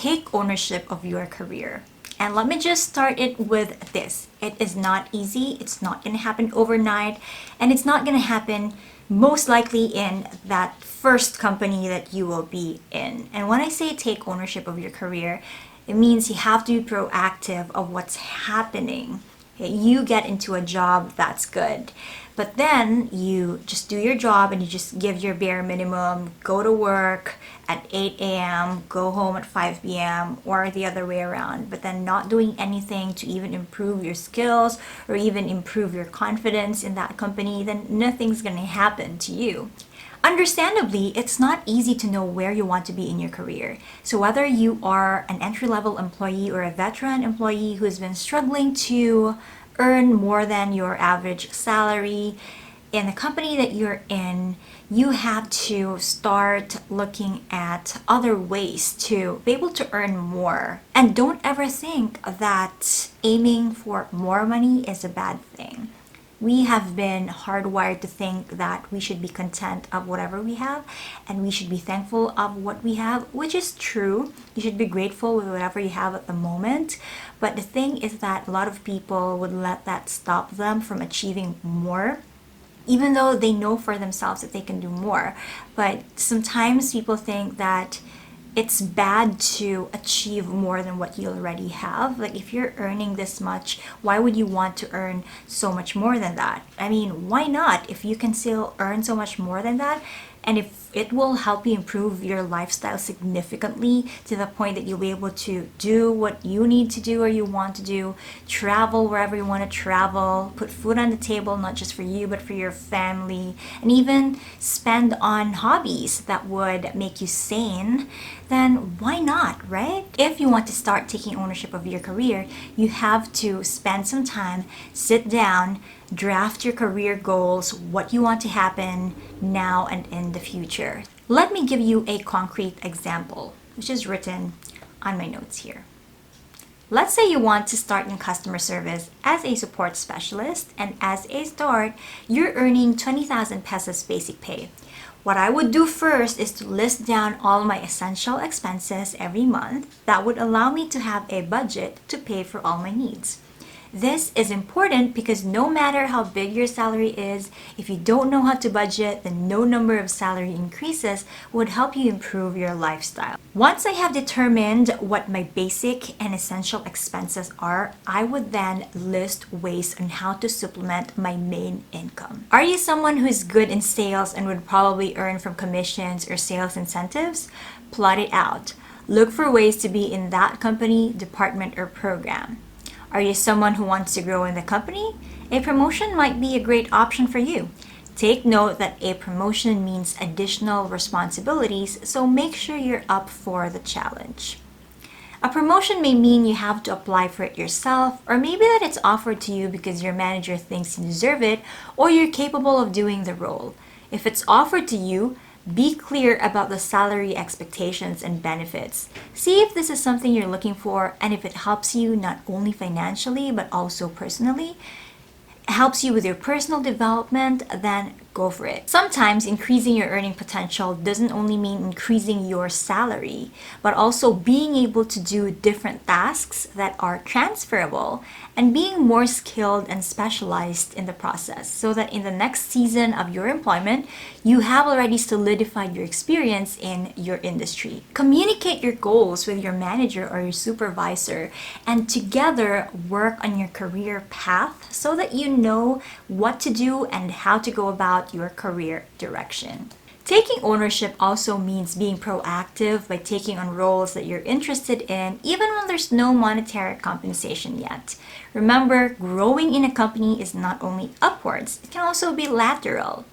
take ownership of your career. And let me just start it with this. It is not easy. It's not going to happen overnight. And it's not going to happen most likely in that first company that you will be in. And when I say take ownership of your career, it means you have to be proactive of what's happening. You get into a job, that's good. But then you just do your job and you just give your bare minimum, go to work at 8 a.m., go home at 5 p.m., or the other way around. But then not doing anything to even improve your skills or even improve your confidence in that company, then nothing's going to happen to you. Understandably, it's not easy to know where you want to be in your career. So whether you are an entry-level employee or a veteran employee who has been struggling to earn more than your average salary in the company that you're in, you have to start looking at other ways to be able to earn more. And don't ever think that aiming for more money is a bad thing. We have been hardwired to think that we should be content of whatever we have and we should be thankful of what we have, which is true. You should be grateful with whatever you have at the moment. But the thing is that a lot of people would let that stop them from achieving more, even though they know for themselves that they can do more. But sometimes people think that it's bad to achieve more than what you already have. Like if you're earning this much, why would you want to earn so much more than that? I mean, why not? If you can still earn so much more than that, and if it will help you improve your lifestyle significantly to the point that you'll be able to do what you need to do or you want to do, travel wherever you want to travel, put food on the table, not just for you, but for your family, and even spend on hobbies that would make you sane, then why not, right? If you want to start taking ownership of your career, you have to spend some time, sit down, draft your career goals, what you want to happen now and in the future. Let me give you a concrete example, which is written on my notes here. Let's say you want to start in customer service as a support specialist, and as a start, you're earning 20,000 pesos basic pay. What I would do first is to list down all my essential expenses every month that would allow me to have a budget to pay for all my needs. This is important because no matter how big your salary is, if you don't know how to budget, then no number of salary increases would help you improve your lifestyle. Once I have determined what my basic and essential expenses are, I would then list ways on how to supplement my main income. Are you someone who is good in sales and would probably earn from commissions or sales incentives? Plot it out. Look for ways to be in that company, department, or program. Are you someone who wants to grow in the company? A promotion might be a great option for you. Take note that a promotion means additional responsibilities, so make sure you're up for the challenge. A promotion may mean you have to apply for it yourself, or maybe that it's offered to you because your manager thinks you deserve it or you're capable of doing the role. If it's offered to you, be clear about the salary expectations and benefits. See if this is something you're looking for and if it helps you not only financially but also personally, helps you with your personal development, then go for it. Sometimes increasing your earning potential doesn't only mean increasing your salary, but also being able to do different tasks that are transferable and being more skilled and specialized in the process, so that in the next season of your employment, you have already solidified your experience in your industry. Communicate your goals with your manager or your supervisor, and together work on your career path so that you know what to do and how to go about your career direction. Taking ownership also means being proactive by taking on roles that you're interested in, even when there's no monetary compensation yet. Remember, growing in a company is not only upwards, it can also be lateral.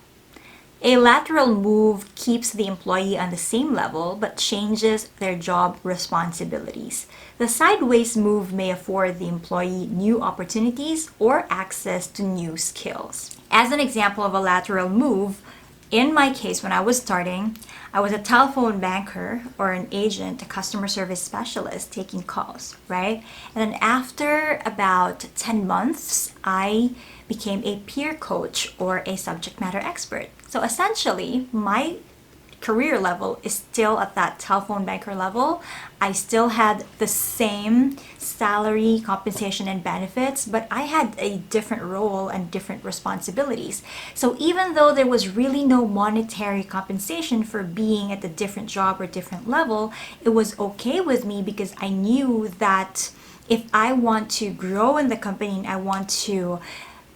A lateral move keeps the employee on the same level but changes their job responsibilities. The sideways move may afford the employee new opportunities or access to new skills. As an example of a lateral move, in my case, when I was starting, I was a telephone banker or an agent, a customer service specialist taking calls, right? And then after about 10 months, I became a peer coach or a subject matter expert. So essentially, my career level is still at that telephone banker level. I still had the same salary, compensation, and benefits, but I had a different role and different responsibilities. So even though there was really no monetary compensation for being at a different job or different level, it was okay with me because I knew that if I want to grow in the company and I want to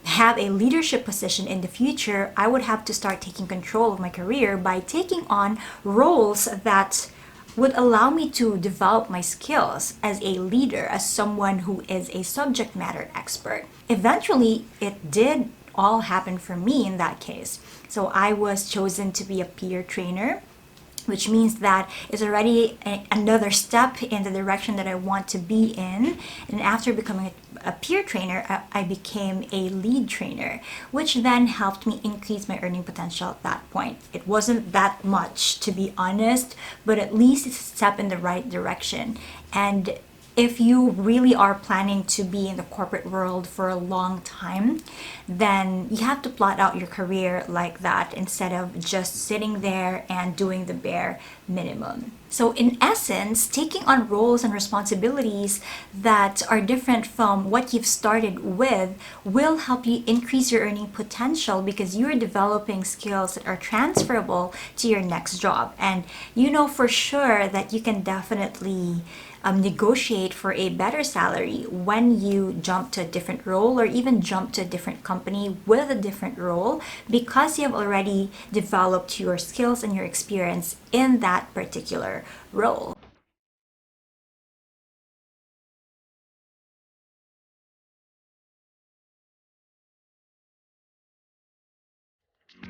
have a leadership position in the future, I would have to start taking control of my career by taking on roles that would allow me to develop my skills as a leader, as someone who is a subject matter expert. Eventually, it did all happen for me in that case. So I was chosen to be a peer trainer, which means that it's already another step in the direction that I want to be in. And after becoming a peer trainer, I became a lead trainer, which then helped me increase my earning potential at that point. It wasn't that much, to be honest, but at least it's a step in the right direction. And if you really are planning to be in the corporate world for a long time, then you have to plot out your career like that instead of just sitting there and doing the bare minimum. So in essence, taking on roles and responsibilities that are different from what you've started with will help you increase your earning potential because you're developing skills that are transferable to your next job. And you know for sure that you can definitely negotiate for a better salary when you jump to a different role or even jump to a different company with a different role because you have already developed your skills and your experience in that particular role.